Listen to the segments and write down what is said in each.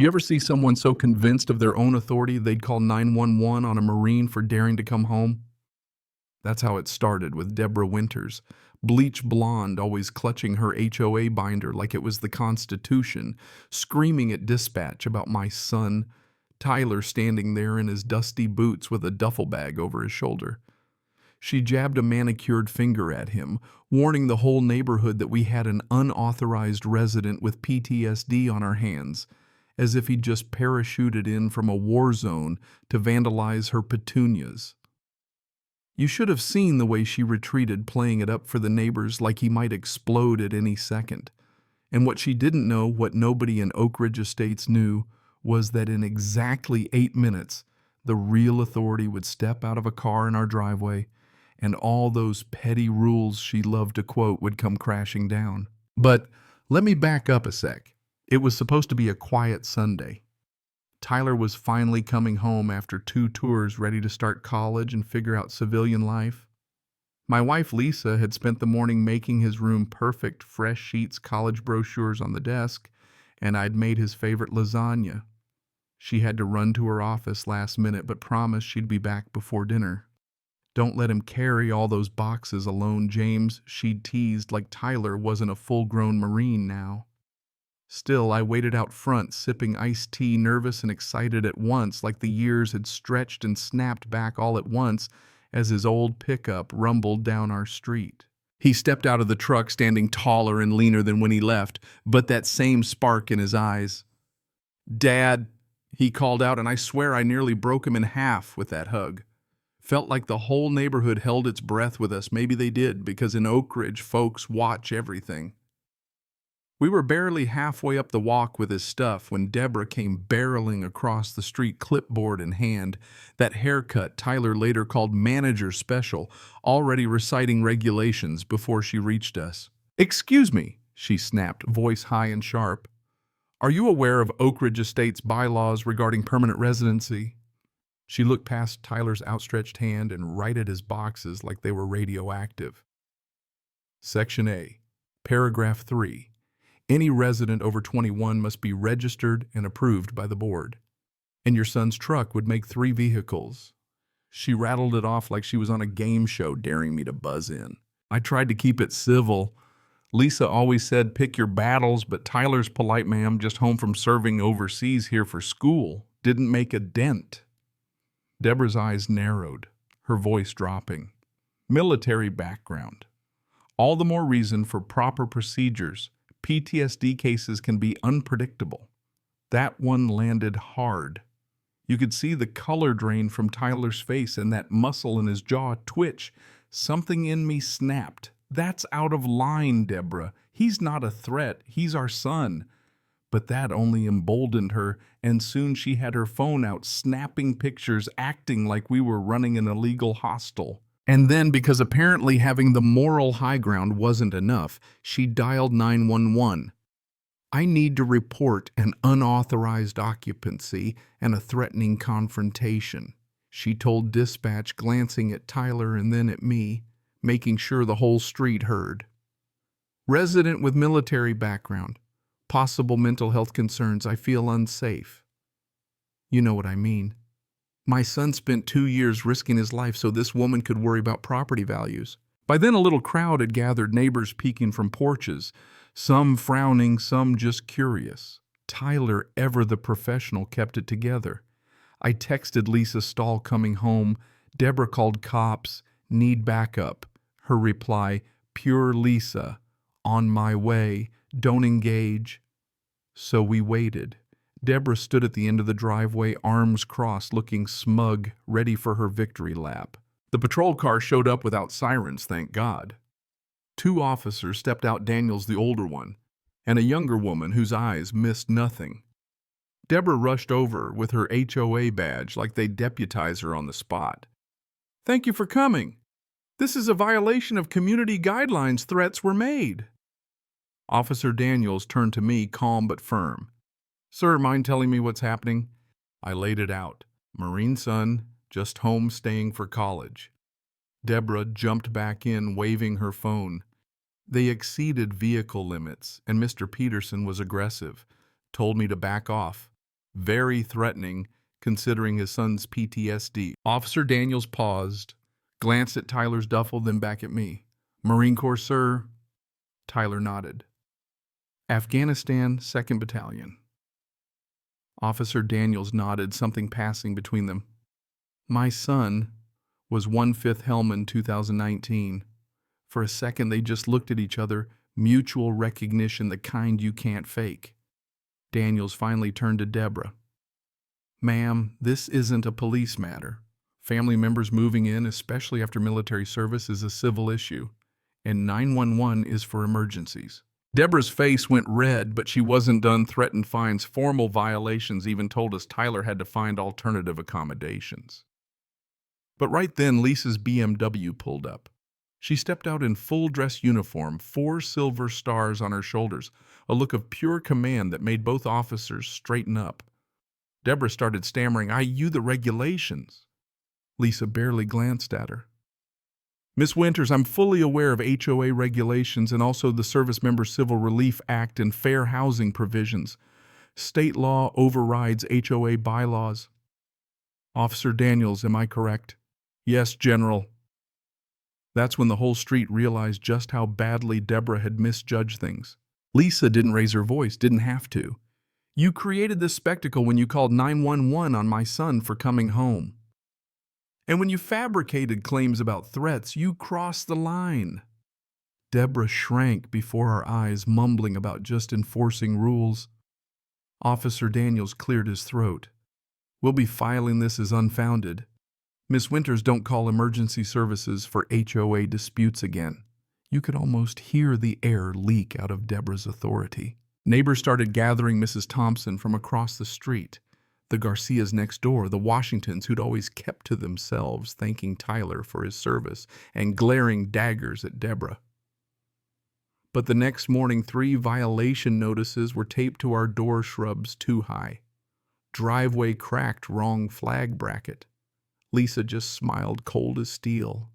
You ever see someone so convinced of their own authority they'd call 911 on a Marine for daring to come home? That's how it started with Deborah Winters, bleach blonde, always clutching her HOA binder like it was the Constitution, screaming at dispatch about my son, Tyler, standing there in his dusty boots with a duffel bag over his shoulder. She jabbed a manicured finger at him, warning the whole neighborhood that we had an unauthorized resident with PTSD on our hands, as if he'd just parachuted in from a war zone to vandalize her petunias. You should have seen the way she retreated, playing it up for the neighbors like he might explode at any second. And what she didn't know, what nobody in Oak Ridge Estates knew, was that in exactly 8 minutes, the real authority would step out of a car in our driveway, and all those petty rules she loved to quote would come crashing down. But let me back up a sec. It was supposed to be a quiet Sunday. Tyler was finally coming home after 2 tours, ready to start college and figure out civilian life. My wife Lisa had spent the morning making his room perfect, fresh sheets, college brochures on the desk, and I'd made his favorite lasagna. She had to run to her office last minute, but promised she'd be back before dinner. "Don't let him carry all those boxes alone, James," she'd teased, like Tyler wasn't a full-grown Marine now. Still, I waited out front, sipping iced tea, nervous and excited at once, like the years had stretched and snapped back all at once as his old pickup rumbled down our street. He stepped out of the truck, standing taller and leaner than when he left, but that same spark in his eyes. "Dad," he called out, and I swear I nearly broke him in half with that hug. Felt like the whole neighborhood held its breath with us. Maybe they did, because in Oak Ridge, folks watch everything. We were barely halfway up the walk with his stuff when Deborah came barreling across the street, clipboard in hand, that haircut Tyler later called manager special, already reciting regulations before she reached us. "Excuse me," she snapped, voice high and sharp. "Are you aware of Oak Ridge Estates bylaws regarding permanent residency?" She looked past Tyler's outstretched hand and right at his boxes like they were radioactive. Section A, Paragraph 3. Any resident over 21 must be registered and approved by the board. And your son's truck would make 3 vehicles. She rattled it off like she was on a game show, daring me to buzz in. I tried to keep it civil. Lisa always said pick your battles, but Tyler's polite ma'am, just home from serving overseas here for school, didn't make a dent. Deborah's eyes narrowed, her voice dropping. Military background. All the more reason for proper procedures. PTSD cases can be unpredictable. That one landed hard. You could see the color drain from Tyler's face and that muscle in his jaw twitch. Something in me snapped. "That's out of line, Deborah. He's not a threat. He's our son." But that only emboldened her, and soon she had her phone out, snapping pictures, acting like we were running an illegal hostel. And then, because apparently having the moral high ground wasn't enough, she dialed 911. "I need to report an unauthorized occupancy and a threatening confrontation," she told dispatch, glancing at Tyler and then at me, making sure the whole street heard. "Resident with military background. Possible mental health concerns. I feel unsafe." You know what I mean. My son spent 2 years risking his life so this woman could worry about property values. By then a little crowd had gathered, neighbors peeking from porches, some frowning, some just curious. Tyler, ever the professional, kept it together. I texted Lisa Stahl coming home. Deborah called cops. "Need backup." Her reply, "Pure Lisa. On my way. Don't engage." So we waited. Deborah stood at the end of the driveway, arms crossed, looking smug, ready for her victory lap. The patrol car showed up without sirens, thank God. 2 officers stepped out, Daniels, the older one, and a younger woman whose eyes missed nothing. Deborah rushed over with her HOA badge like they'd deputize her on the spot. "Thank you for coming. This is a violation of community guidelines. Threats were made." Officer Daniels turned to me, calm but firm. "Sir, mind telling me what's happening?" I laid it out. Marine son, just home staying for college. Deborah jumped back in, waving her phone. They exceeded vehicle limits, and Mr. Peterson was aggressive. Told me to back off. Very threatening, considering his son's PTSD. Officer Daniels paused, glanced at Tyler's duffel, then back at me. Marine Corps, sir? Tyler nodded. Afghanistan, 2nd Battalion. Officer Daniels nodded, something passing between them. My son was 1/5 Hellman 2019. For a second, they just looked at each other, mutual recognition, the kind you can't fake. Daniels finally turned to Deborah. Ma'am, this isn't a police matter. Family members moving in, especially after military service, is a civil issue, and 911 is for emergencies. Deborah's face went red, but she wasn't done. Threatened fines, formal violations, even told us Tyler had to find alternative accommodations. But right then, Lisa's BMW pulled up. She stepped out in full dress uniform, 4 silver stars on her shoulders, a look of pure command that made both officers straighten up. Deborah started stammering, "You the regulations." Lisa barely glanced at her. Miss Winters, I'm fully aware of HOA regulations and also the Service Member Civil Relief Act and fair housing provisions. State law overrides HOA bylaws. Officer Daniels, am I correct? Yes, General. That's when the whole street realized just how badly Deborah had misjudged things. Lisa didn't raise her voice, didn't have to. You created this spectacle when you called 911 on my son for coming home. And when you fabricated claims about threats, you crossed the line. Deborah shrank before our eyes, mumbling about just enforcing rules. Officer Daniels cleared his throat. We'll be filing this as unfounded. Miss Winters, don't call emergency services for HOA disputes again. You could almost hear the air leak out of Deborah's authority. Neighbors started gathering Mrs. Thompson from across the street. The Garcias next door, the Washingtons who'd always kept to themselves, thanking Tyler for his service and glaring daggers at Deborah. But the next morning, 3 violation notices were taped to our door, shrubs too high. Driveway cracked, wrong flag bracket. Lisa just smiled, cold as steel.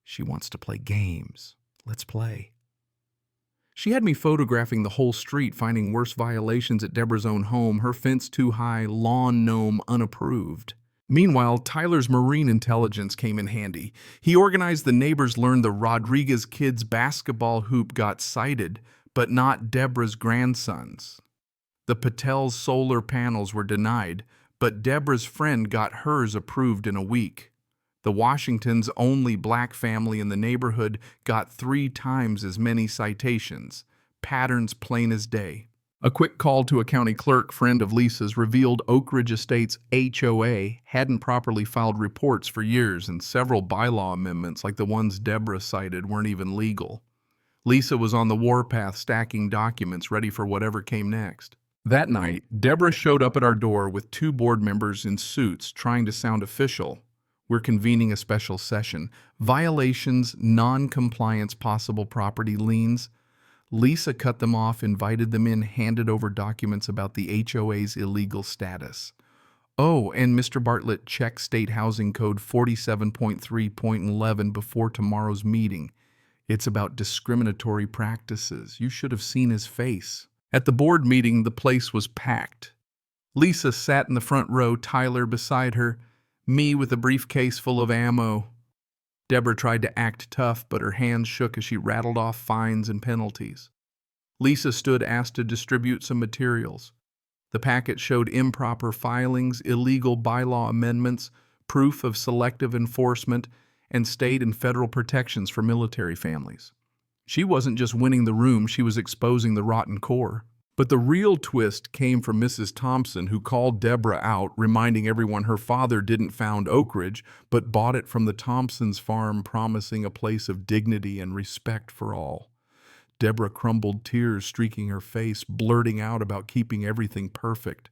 She wants to play games. Let's play. She had me photographing the whole street, finding worse violations at Deborah's own home, her fence too high, lawn gnome unapproved. Meanwhile, Tyler's marine intelligence came in handy. He organized the neighbors learned the Rodriguez kids' basketball hoop got sighted, but not Deborah's grandsons. The Patel's solar panels were denied, but Deborah's friend got hers approved in a week. The Washingtons' only black family in the neighborhood got 3 times as many citations. Patterns plain as day. A quick call to a county clerk friend of Lisa's revealed Oak Ridge Estates HOA hadn't properly filed reports for years, and several bylaw amendments like the ones Deborah cited weren't even legal. Lisa was on the warpath, stacking documents ready for whatever came next. That night, Deborah showed up at our door with 2 board members in suits trying to sound official. We're convening a special session. Violations, non-compliance, possible property liens. Lisa cut them off, invited them in, handed over documents about the HOA's illegal status. Oh, and Mr. Bartlett, check State Housing Code 47.3.11 before tomorrow's meeting. It's about discriminatory practices. You should have seen his face. At the board meeting, the place was packed. Lisa sat in the front row, Tyler beside her, me with a briefcase full of ammo. Deborah tried to act tough, but her hands shook as she rattled off fines and penalties. Lisa stood, asked to distribute some materials. The packet showed improper filings, illegal bylaw amendments, proof of selective enforcement, and state and federal protections for military families. She wasn't just winning the room, she was exposing the rotten core. But the real twist came from Mrs. Thompson, who called Deborah out, reminding everyone her father didn't found Oak Ridge, but bought it from the Thompsons' farm, promising a place of dignity and respect for all. Deborah crumbled, tears streaking her face, blurting out about keeping everything perfect.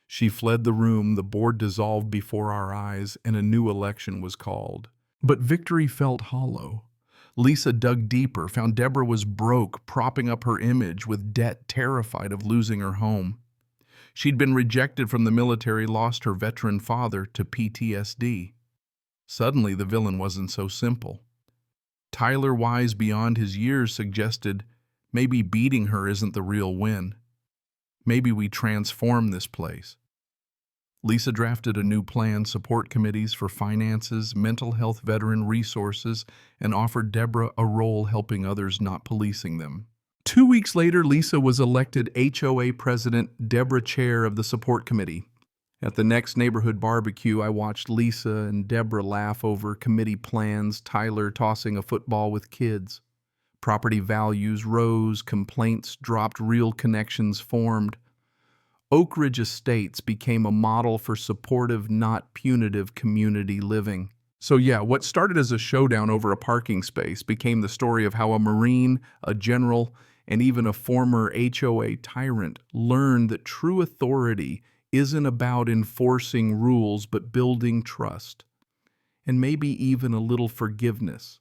She fled the room, the board dissolved before our eyes, and a new election was called. But victory felt hollow. Lisa dug deeper, found Deborah was broke, propping up her image with debt, terrified of losing her home. She'd been rejected from the military, lost her veteran father to PTSD. Suddenly, the villain wasn't so simple. Tyler, wise beyond his years, suggested maybe beating her isn't the real win. Maybe we transform this place. Lisa drafted a new plan, support committees for finances, mental health veteran resources, and offered Deborah a role helping others, not policing them. 2 weeks later, Lisa was elected HOA president, Deborah chair of the support committee. At the next neighborhood barbecue, I watched Lisa and Deborah laugh over committee plans, Tyler tossing a football with kids. Property values rose, complaints dropped, real connections formed. Oak Ridge Estates became a model for supportive, not punitive community living. So yeah, what started as a showdown over a parking space became the story of how a Marine, a general, and even a former HOA tyrant learned that true authority isn't about enforcing rules but building trust, and maybe even a little forgiveness.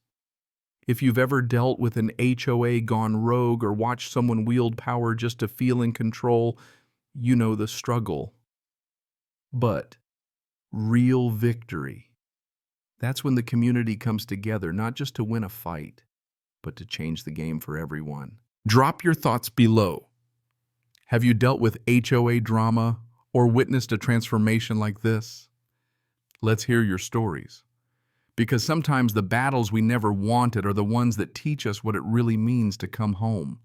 If you've ever dealt with an HOA gone rogue or watched someone wield power just to feel in control, you know the struggle. But real victory, that's when the community comes together, not just to win a fight, but to change the game for everyone. Drop your thoughts below. Have you dealt with HOA drama or witnessed a transformation like this? Let's hear your stories. Because sometimes the battles we never wanted are the ones that teach us what it really means to come home.